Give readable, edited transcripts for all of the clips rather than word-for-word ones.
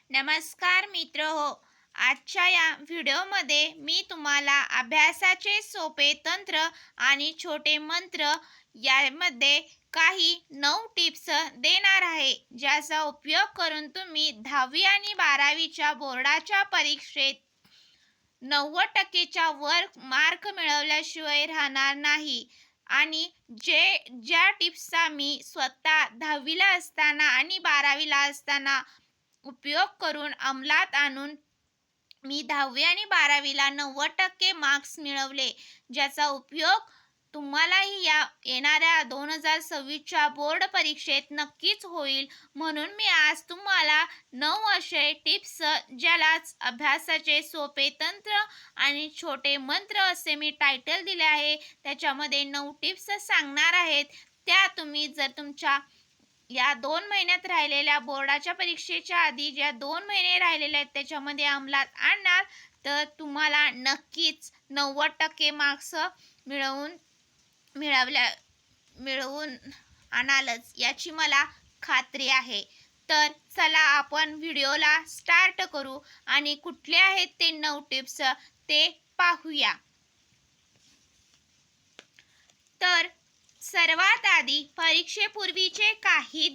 नमस्कार मित्र हो. आजच्या या व्हिडिओमध्ये मी तुम्हाला अभ्यासाचे सोपे तंत्र आणि छोटे मंत्र यामध्ये काही 9 टिप्स देणार आहे, ज्याचा उपयोग करून तुम्ही 10वी आणि 12वीच्या बोर्डाच्या परीक्षेत 90%च्या वर मार्क मिळवल्याशिवाय राहणार नाही. आणि ज्या टिप्सचा मी स्वतः 10वीला असताना आणि 12वीला असताना उपयोग करून अंमलात आणून मी 10वी आणि 12वीला 90% मार्क्स मिळवले, ज्याचा उपयोग तुम्हालाही या येणाऱ्या 2026च्या बोर्ड परीक्षेत नक्कीच होईल. म्हणून मी आज तुम्हाला 9 असे टिप्स, ज्यालाच अभ्यासाचे सोपे तंत्र आणि छोटे मंत्र असे मी टायटल दिले आहे, त्याच्यामध्ये 9 टिप्स सांगणार आहेत. त्या तुम्ही जर तुमच्या या 2 महिन्यात राहिलेल्या बोर्डाच्या परीक्षेच्या आधी ज्या 2 महिने राहिलेले आहेत त्याच्यामध्ये अंमलात आणणार तर तुम्हाला नक्कीच 90% मार्क्स मिळवून आणालच याची मला खात्री आहे. तर चला आपण व्हिडिओला स्टार्ट करू आणि कुठले आहेत ते 9 टिप्स ते पाहूया. तर सर्वात आधी परीक्षेपूर्वीचे काही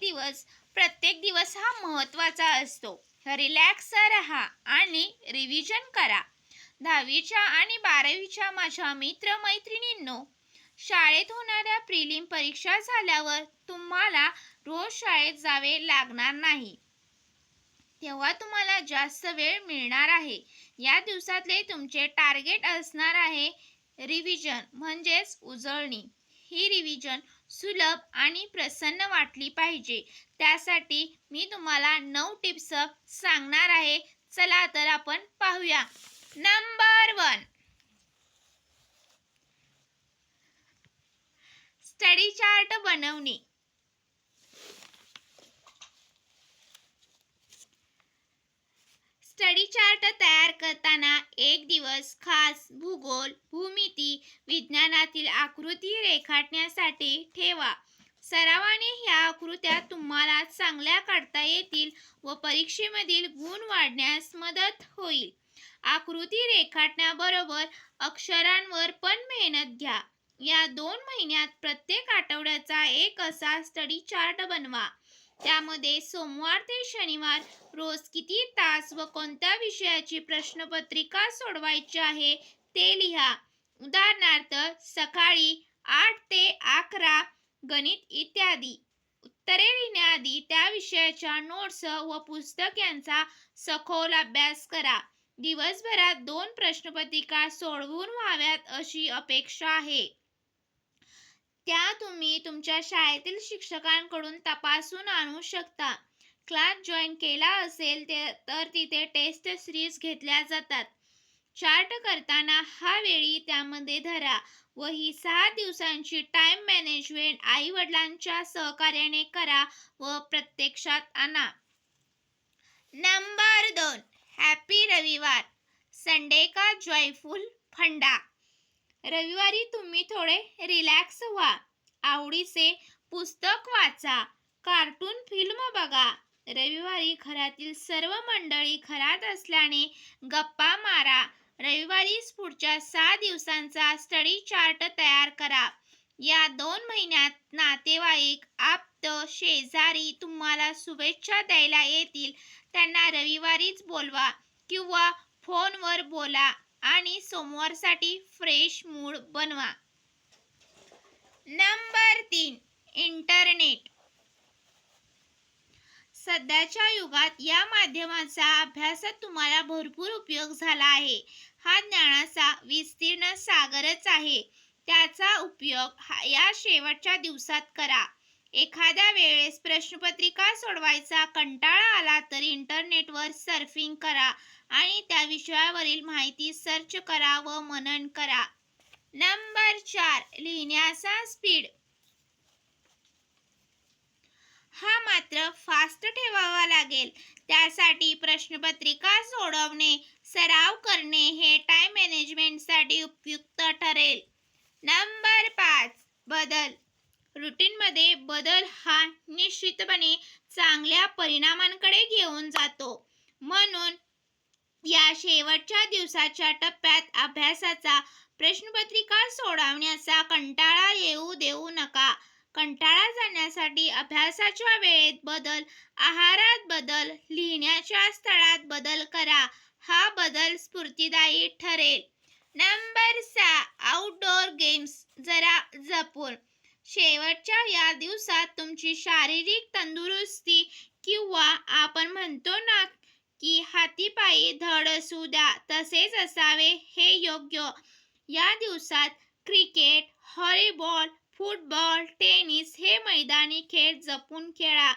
दिवस प्रत्येक दिवस हा महत्त्वाचा असतो. रिलॅक्स राहा आणि रिव्हिजन करा. 10वीच्या आणि 12वीच्या माझ्या मित्रमैत्रिणींनो, शाळेत होणाऱ्या प्रिलिम परीक्षा झाल्यावर तुम्हाला रोज शाळेत जावे लागणार नाही. तेव्हा तुम्हाला जास्त वेळ मिळणार आहे. या दिवसातले तुमचे टार्गेट असणार आहे रिव्हिजन म्हणजेच उजळणी. ही रिव्हिजन सुलभ आणि प्रसन्न वाटली पाहिजे. त्यासाठी मी तुम्हाला 9 टिप्स सांगणार आहे. चला तर आपण पाहूया. नंबर 1, स्टडी चार्ट बनवणे. स्टडी चार्ट तयार करताना एक दिवस खास भूगोल, भूमिती, विज्ञानातील आकृती रेखाटण्यासाठी ठेवा. सरावाने ह्या आकृत्या तुम्हाला चांगल्या काढता येतील व परीक्षेमधील गुण वाढण्यास मदत होईल. आकृती रेखाटण्याबरोबर अक्षरांवर पण मेहनत घ्या. या 2 महिन्यात प्रत्येक आठवड्याचा एक असा स्टडी चार्ट बनवा. त्यामध्ये सोमवार ते शनिवार रोज किती तास व कोणत्या विषयाची प्रश्नपत्रिका सोडवायची आहे ते लिहा. उदाहरणार्थ सकाळी 8 ते 11 गणित इत्यादी. उत्तरे लिहिण्याआधी त्या विषयाच्या नोट्स व पुस्तक यांचा सखोल अभ्यास करा. दिवसभरात 2 प्रश्नपत्रिका सोडवून व्हाव्यात अशी अपेक्षा आहे. त्या तुम्ही तुमच्या शाळेतील शिक्षकांकडून तपासून आणू शकता. क्लास जॉईन केला असेल तर तिथे टेस्ट सिरीज घेतल्या जातात. चार्ट करताना हा वेळी त्यामध्ये धरा व ही 6 दिवसांची टाइम मॅनेजमेंट आई वडिलांच्या सहकार्याने करा व प्रत्यक्षात आणा. नंबर 2, हॅपी रविवार. संडे का जॉयफुल फंडा. रविवारी तुम्ही थोडे रिलॅक्स व्हा. आवडीचे पुस्तक वाचा, कार्टून फिल्म बघा. रविवारी घरातील सर्व मंडळी घरात असल्याने गप्पा मारा. रविवारीच पुढच्या 6 दिवसांचा स्टडी चार्ट तयार करा. या 2 महिन्यात नातेवाईक, आप्त, शेजारी तुम्हाला शुभेच्छा द्यायला येतील. त्यांना रविवारीच बोलवा किंवा फोनवर बोला आणि सोमवारसाठी फ्रेश मूड बनवा. Number 3, internet. सध्याच्या युगात या माध्यमाचा अभ्यासात तुम्हाला भरपूर उपयोग झाला आहे. हा ज्ञानाचा विस्तीर्ण सागरच आहे. त्याचा उपयोग या शेवटच्या दिवसात करा. एखाद्या वेळेस प्रश्नपत्रिका सोडवायचा कंटाळा आला तर इंटरनेटवर सर्फिंग करा आणि त्या विषयावरील माहिती सर्च करा व मनन करा. नंबर 4, लिहिण्याचा स्पीड. हा मात्र फास्ट ठेवावा लागेल. त्यासाठी प्रश्नपत्रिका सोडवणे, सराव करणे हे टाइम मॅनेजमेंटसाठी उपयुक्त ठरेल. नंबर 5, बदल. रुटीनमध्ये बदल हा निश्चितपणे चांगल्या परिणामांकडे घेऊन जातो. म्हणून या शेवटच्या दिवसाच्या टप्प्यात अभ्यासाचा प्रश्नपत्रिका सोडवण्याचा कंटाळा येऊ देऊ नका. कंटाळा जाण्यासाठी अभ्यासाच्या वेळेत बदल, आहारात बदल, लिहिण्याच्या स्थळात बदल करा. हा बदल स्फूर्तिदायी ठरेल. नंबर 6. आउटडोअर गेम्स जरा जपून. शेवटच्या या दिवसात तुमची शारीरिक तंदुरुस्ती किंवा आपण म्हणतो ना की हातीपायी धड असू द्या तसेच असावे हे योग्य. या दिवसात क्रिकेट, व्हॉलीबॉल, फुटबॉल, टेनिस हे मैदानी खेळ जपून खेळा.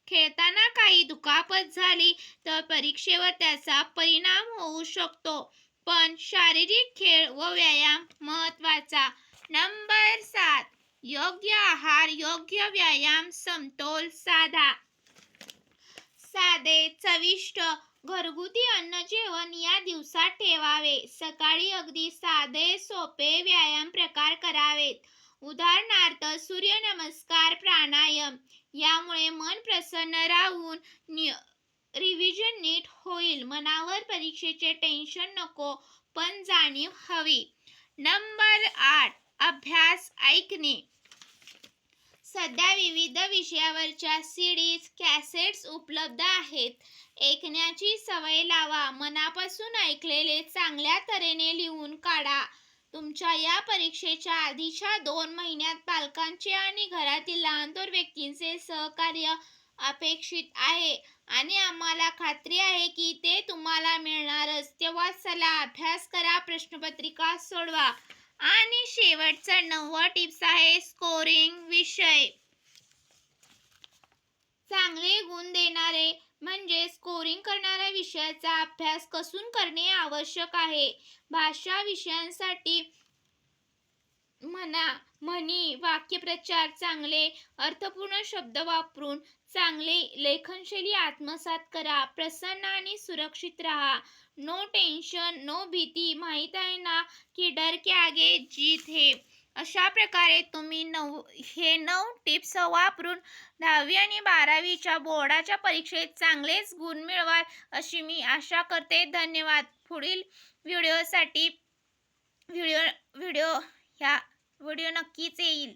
खेळताना काही दुखापत झाली तर परीक्षेवर त्याचा परिणाम होऊ शकतो. पण शारीरिक खेळ व व्यायाम महत्त्वाचा. नंबर 7. योग्य आहार, योग्य व्यायाम, समतोल साधा. साधे, चविष्ट, घरगुती अन्न जेवण या दिवसात ठेवावे. सकाळी अगदी साधे, सोपे व्यायाम प्रकार करावेत. उदाहरणार्थ सूर्यनमस्कार, प्राणायाम. यामुळे मन प्रसन्न राहून रिव्हिजन नीट होईल. मनावर परीक्षेचे टेन्शन नको, पण जाणीव हवी. नंबर 8. अभ्यास ऐकणे. सध्या विविध विषयावरच्या सीडीज, कॅसेट्स उपलब्ध आहेत. ऐकण्याची सवय लावा. मनापासून ऐकलेले चांगल्या तऱ्हेने लिहून काढा. तुमच्या या परीक्षेच्या आधीच्या 2 महिन्यात पालकांचे आणि घरातील लहानथोर व्यक्तींचे सहकार्य अपेक्षित आहे आणि आम्हाला खात्री आहे की ते तुम्हाला मिळणारच. तेव्हा चला अभ्यास करा, प्रश्नपत्रिका सोडवा. आणि शेवटचा 9वा टिप्स आहे स्कोरिंग विषय. चांगले गुण देणारे म्हणजे स्कोरिंग करणाऱ्या विषयाचा अभ्यास कसून करणे आवश्यक आहे. भाषा विषयांसाठी म्हणी, वाक्यप्रचार, चांगले अर्थपूर्ण शब्द वापरून चांगले लेखनशैली आत्मसात करा. प्रसन्न आणि सुरक्षित राहा. नो टेन्शन, नो भीती. माहीत आहे ना की डर के आगे जीत है. अशा प्रकारे तुम्ही 9 टिप्स वापरून 10वी आणि 12वीच्या बोर्डाच्या परीक्षेत चांगलेच गुण मिळवाल अशी मी आशा करते. धन्यवाद. पुढील व्हिडिओसाठी व्हिडिओ नक्कीच येईल.